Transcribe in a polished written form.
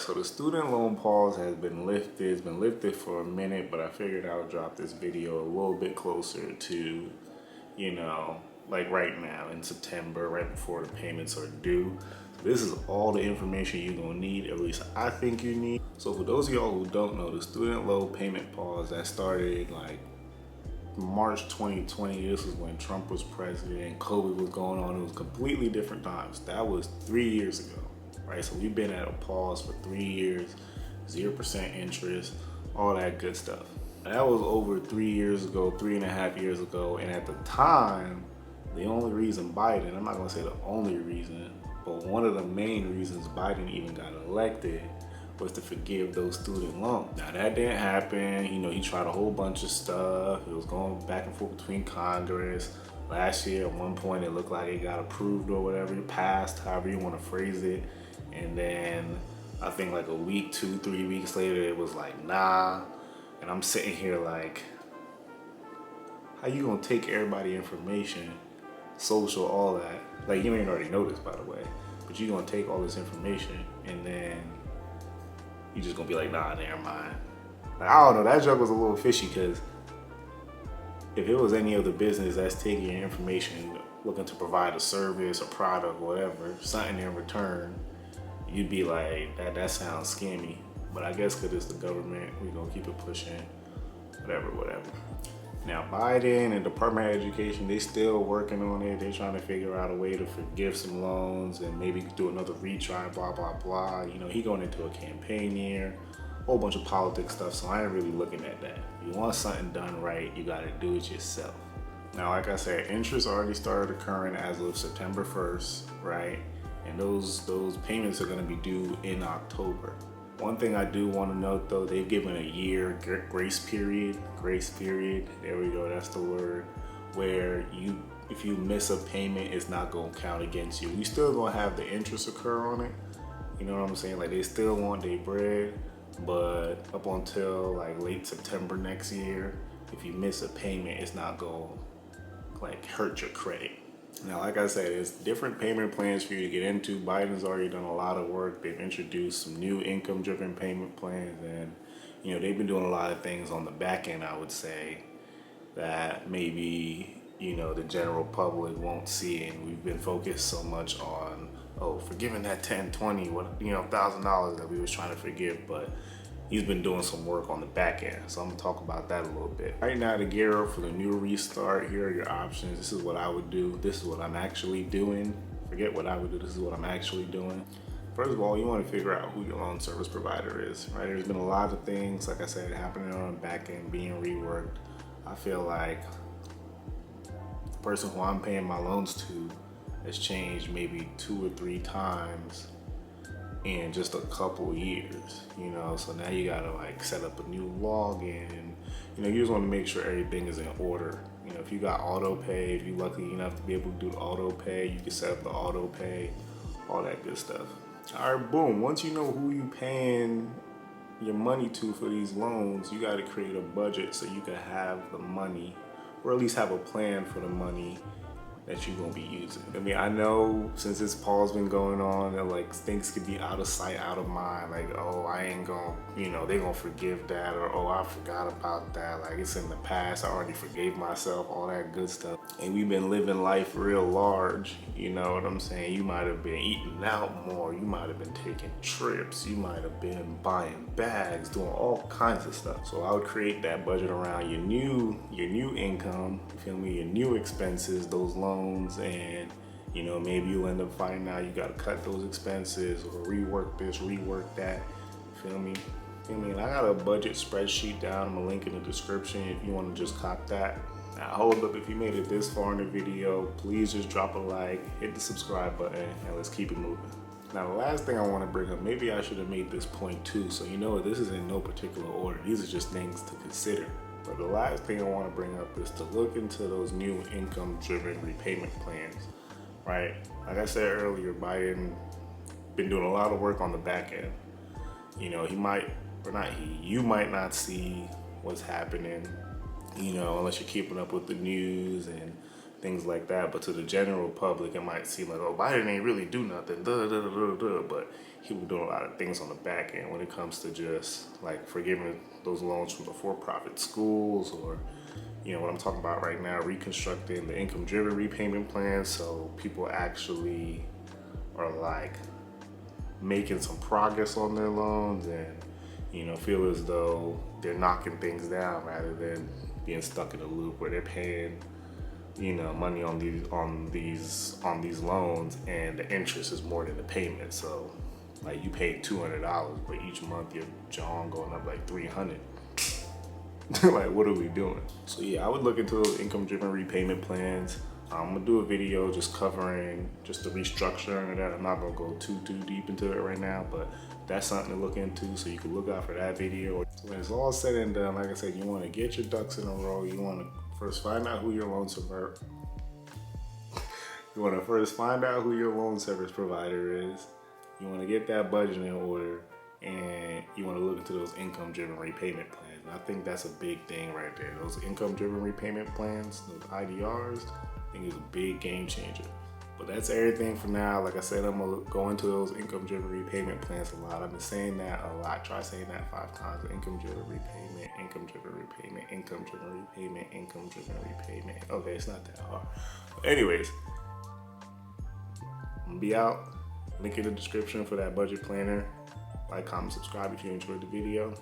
so the student loan pause has been lifted. It's been lifted for a minute, but I figured I would drop this video a little bit closer to, you know, like right now in September, right before the payments are due. This is all the information you're gonna need, at least I think you need. So for those of y'all who don't know, the student loan payment pause that started like March 2020, this is when Trump was president, COVID was going on. It was completely different times. That was 3 years ago, right? So we've been at a pause for 3 years, 0% interest, all that good stuff. That was over 3 years ago, 3.5 years ago. And at the time, the only reason Biden, I'm not gonna say the only reason, but one of the main reasons Biden even got elected was to forgive those student loans. Now that didn't happen. You know, he tried a whole bunch of stuff. It was going back and forth between Congress. Last year, at one point, it looked like it got approved or whatever, it passed, however you want to phrase it. And then I think like a week, 2, 3 weeks later, it was like, nah. And I'm sitting here like, how you gonna take everybody's information, social, all that? Like, you ain't already know this, by the way, but you gonna take all this information and then you just gonna be like, nah, never mind. Like, I don't know, that joke was a little fishy, because if it was any other business that's taking your information, looking to provide a service or product, whatever, something in return, you'd be like, that sounds scammy. But I guess because it's the government, we're gonna keep it pushing, whatever. Now, Biden and Department of Education, they still working on it. They're trying to figure out a way to forgive some loans and maybe do another retry, blah, blah, blah. You know, he going into a campaign year, whole bunch of politics stuff, so I ain't really looking at that. If you want something done right, you gotta do it yourself. Now, like I said, interest already started occurring as of September 1st, right? And those payments are gonna be due in October. One thing I do want to note though, they've given a year grace period, there we go, that's the word, where if you miss a payment, it's not going to count against you. You still going to have the interest occur on it, you know what I'm saying? Like, they still want their bread, but up until like late September next year, if you miss a payment, it's not going to like hurt your credit. Now, like I said, there's different payment plans for you to get into. Biden's already done a lot of work. They've introduced some new income-driven payment plans, and you know, they've been doing a lot of things on the back end, I would say, that maybe, you know, the general public won't see. And we've been focused so much on, forgiving that 10, 20, $1,000 that we was trying to forgive, but he's been doing some work on the back end. So I'm gonna talk about that a little bit. Right now, to gear up for the new restart, here are your options. This is what I would do. This is what I'm actually doing. Forget what I would do, this is what I'm actually doing. First of all, you wanna figure out who your loan service provider is, right? There's been a lot of things, like I said, happening on the back end, being reworked. I feel like the person who I'm paying my loans to has changed maybe 2 or 3 times in just a couple years, you know, so now you gotta like set up a new login. You know, you just want to make sure everything is in order. You know, if you got auto pay, if you're lucky enough to be able to do the auto pay, you can set up the auto pay, all that good stuff. All right, boom. Once you know who you paying your money to for these loans, you got to create a budget so you can have the money, or at least have a plan for the money that you're gonna be using. I mean, I know since this pause been going on, that like things could be out of sight, out of mind. Like, oh, I ain't gonna, you know, they gonna forgive that, or oh, I forgot about that. Like, it's in the past, I already forgave myself, all that good stuff. And we've been living life real large, you know what I'm saying? You might have been eating out more, you might have been taking trips, you might have been buying bags, doing all kinds of stuff. So I would create that budget around your new income, you feel me, your new expenses, those loans, and you know, maybe you'll end up finding out you got to cut those expenses or rework this, rework that, feel me? And I got a budget spreadsheet down. I'm gonna link in the description if you want to just cop that. Now hold up, if you made it this far in the video, please just drop a like, hit the subscribe button, and let's keep it moving. Now the last thing I want to bring up, maybe I should have made this point too, so you know this is in no particular order, these are just things to consider. But the last thing I want to bring up is to look into those new income-driven repayment plans, right? Like I said earlier, Biden been doing a lot of work on the back end. You know, you might not see what's happening, you know, unless you're keeping up with the news and things like that. But to the general public, it might seem like, oh, Biden ain't really do nothing, but he was doing a lot of things on the back end when it comes to just like forgiving those loans from the for-profit schools, or what I'm talking about right now, reconstructing the income-driven repayment plan, so people actually are like making some progress on their loans and feel as though they're knocking things down rather than being stuck in a loop where they're paying money on these loans and the interest is more than the payment. So like you paid $200, but each month your John going up like $300. Like, what are we doing? So yeah, I would look into those income-driven repayment plans. I'm gonna do a video just covering just the restructuring of that. I'm not gonna go too deep into it right now, but that's something to look into, so you can look out for that video. So when it's all said and done, like I said, you wanna get your ducks in a row. You wanna first find out who your loan service provider is. You wanna get that budget in order, and you wanna look into those income-driven repayment plans. And I think that's a big thing right there. Those income-driven repayment plans, those IDRs, I think is a big game changer. But that's everything for now. Like I said, I'm gonna go into those income-driven repayment plans a lot. I've been saying that a lot. Try saying that 5 times. Income-driven repayment, income-driven repayment, income-driven repayment, income-driven repayment. Okay, it's not that hard. But anyways, I'm gonna be out. Link in the description for that budget planner. Like, comment, subscribe if you enjoyed the video.